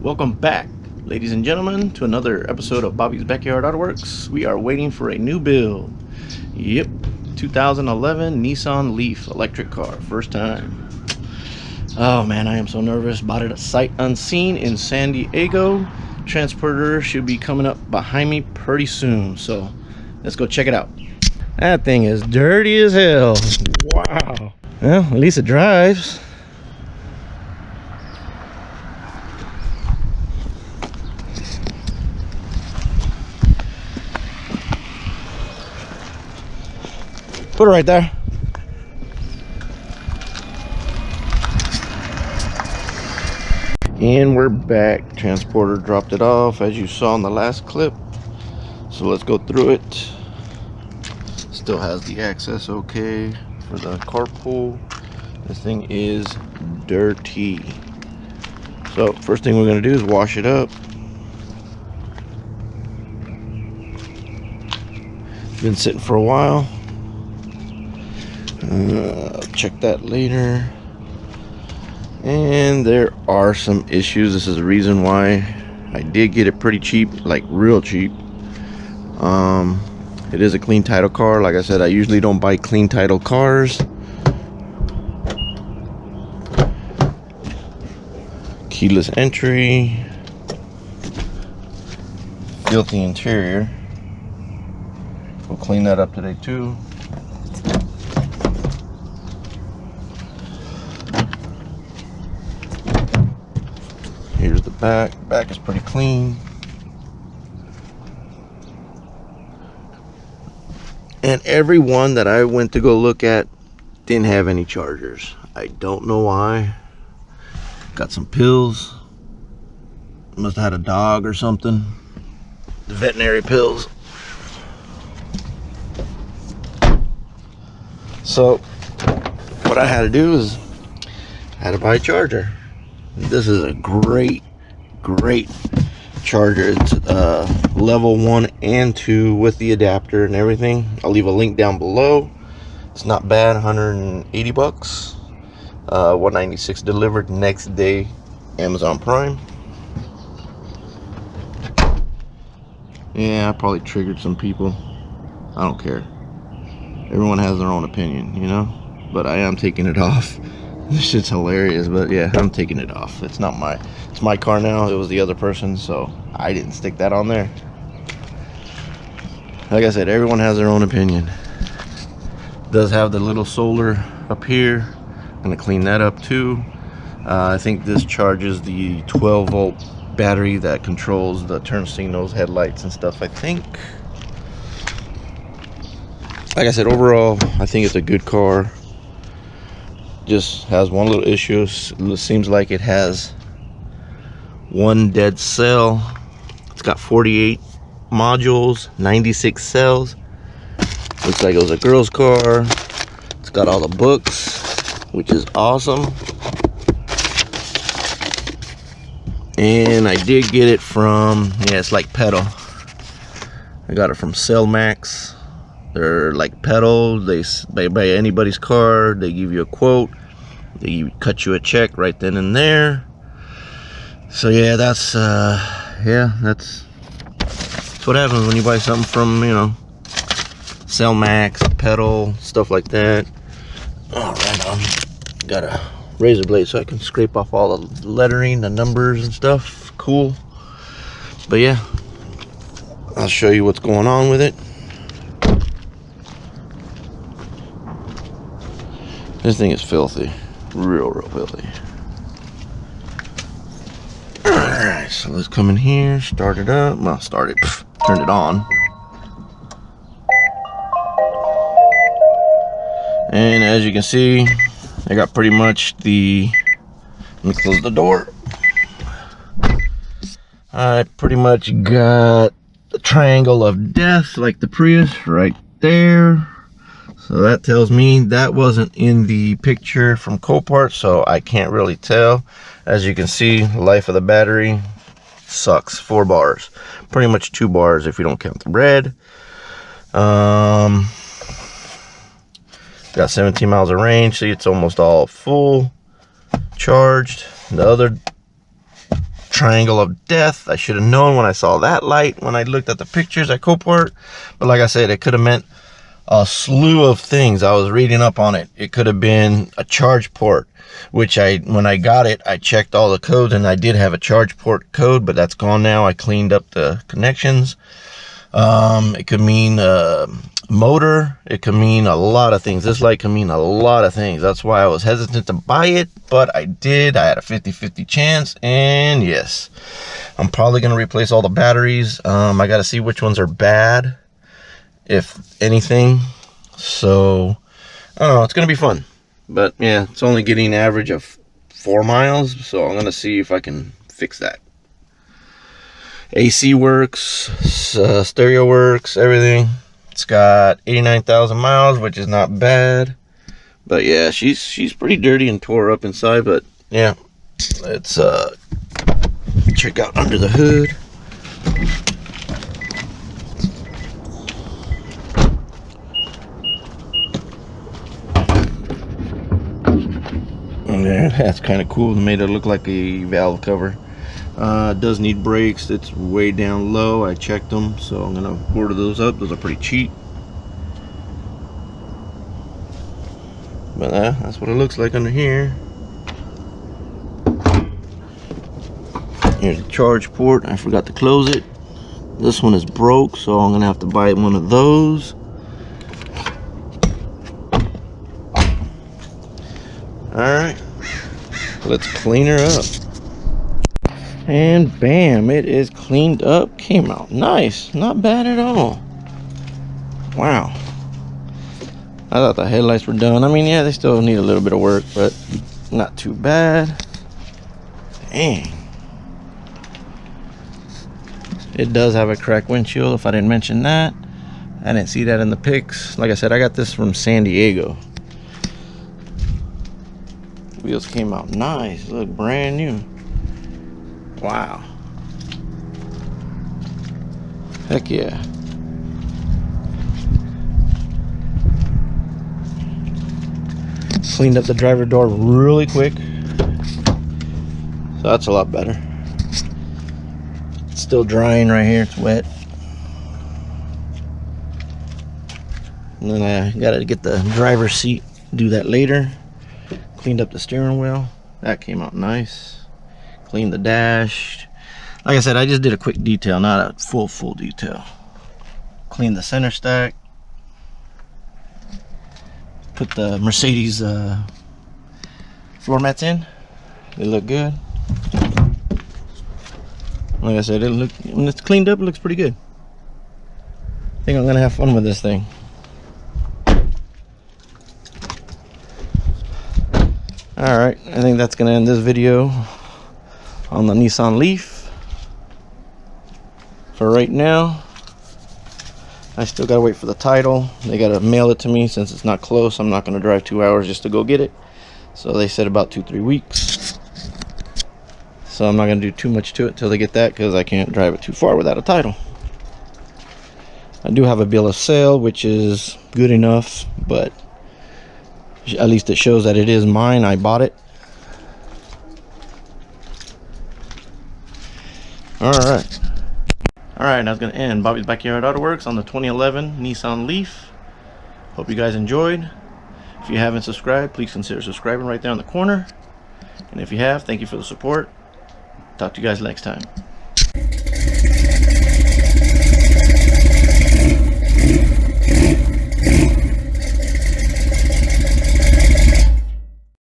Welcome back, ladies and gentlemen, to another episode of Bobby's Backyard Autoworks. We are waiting for a new build. Yep, 2011 Nissan LEAF electric car, first time. Oh man, I am so nervous. Bought it at sight unseen in San Diego. Transporter should be coming up behind me pretty soon, so let's go check it out. That thing is dirty as hell. Wow. Well, at least it drives. Put it right there. And we're back. Transporter dropped it off as you saw in the last clip. So let's go through it. Still has the access okay for the carpool. This thing is dirty. So first thing we're gonna do is wash it up. It's been sitting for a while. Check that later. And there are some issues. This is the reason why I did get it pretty cheap, like real cheap. It is a clean title car. Like I said, I usually don't buy clean title cars. Keyless entry, filthy interior. We'll clean that up today too. Here's the back. Back is pretty clean. And every one that I went to go look at didn't have any chargers. I don't know why. Got some pills. Must have had a dog or something. The veterinary pills. So what I had to do is I had to buy a charger. This is a great charger. It's level 1 and 2 with the adapter and everything. I'll leave a link down below. It's not bad. 180 bucks. 196 delivered next day, Amazon Prime. Yeah, I probably triggered some people. I don't care. Everyone has their own opinion, you know, but I am taking it off. This shit's hilarious, but yeah, I'm taking it off. It's my car now. It was the other person, so I didn't stick that on there. Like I said, everyone has their own opinion. It does have the little solar up here. I'm gonna clean that up too. I think this charges the 12-volt battery that controls the turn signals, headlights, and stuff. I think. Like I said, overall, I think it's a good car. Just has one little issue. It seems like it has one dead cell. It's got 48 modules, 96 cells. Looks like it was a girl's car. It's got all the books, which is awesome. And I did get it from, yeah, it's like pedal. I got it from Cellmax. They're like pedal. They buy anybody's car. They give you a quote. They cut you a check right then and there. So yeah, that's what happens when you buy something from, you know, Cellmax, pedal, stuff like that. All right, got a razor blade so I can scrape off all the lettering, the numbers and stuff. Cool. But yeah, I'll show you what's going on with it. This thing is filthy. Real filthy. Alright, so let's come in here, start it up. Well, start it, turn it on. And as you can see, I got pretty much the, let me close the door. I pretty much got the triangle of death like the Prius right there. So that tells me that wasn't in the picture from Copart, so I can't really tell. As you can see, life of the battery sucks. 4 bars. Pretty much 2 bars if you don't count the red. Got 17 miles of range. See, it's almost all full charged. The other triangle of death. I should have known when I saw that light when I looked at the pictures at Copart. But like I said, it could have meant a slew of things. I was reading up on it. It could have been a charge port, which when I got it, I checked all the codes and I did have a charge port code, but that's gone now. I cleaned up the connections. It could mean motor. It could mean a lot of things. This light could mean a lot of things. That's why I was hesitant to buy it, but I did. I had a 50-50 chance, and yes, I'm probably going to replace all the batteries. I got to see which ones are bad, if anything. So I don't know, it's going to be fun. But yeah, it's only getting an average of 4 miles, so I'm going to see if I can fix that. AC works, stereo works, everything. It's got 89,000 miles, which is not bad. But yeah, she's pretty dirty and tore up inside. But yeah, let's check out under the hood. Yeah, that's kind of cool. It made it look like a valve cover. It does need brakes. It's way down low. I checked them, so I'm gonna order those up. Those are pretty cheap. But that's what it looks like under here. Here's the charge port. I forgot to close it. This one is broke, so I'm gonna have to buy one of those. Alright, let's clean her up. And bam, it is cleaned up. Came out nice. Not bad at all. Wow. I thought the headlights were done. I mean, yeah, they still need a little bit of work, but not too bad. Dang. It does have a cracked windshield, if I didn't mention that. I didn't see that in the pics. Like I said, I got this from San Diego. Wheels came out nice. Look brand new. Wow. Heck yeah. Cleaned up the driver door really quick, so that's a lot better. It's still drying right here. It's wet. And then I gotta get the driver's seat, do that later. Cleaned up the steering wheel. That came out nice. Cleaned the dash. Like I said, I just did a quick detail, not a full detail. Cleaned the center stack. Put the Mercedes floor mats in. They look good. Like I said, when it's cleaned up, it looks pretty good. I think I'm gonna have fun with this thing. Alright, I think that's gonna end this video on the Nissan LEAF. For right now, I still gotta wait for the title. They gotta mail it to me. Since it's not close, I'm not gonna drive 2 hours just to go get it. So they said about 2-3 weeks. So I'm not gonna do too much to it till they get that, because I can't drive it too far without a title. I do have a bill of sale, which is good enough, but at least it shows that it is mine. I bought it. Alright. Alright, that's going to end Bobby's Backyard Autoworks on the 2011 Nissan LEAF. Hope you guys enjoyed. If you haven't subscribed, please consider subscribing right there in the corner. And if you have, thank you for the support. Talk to you guys next time.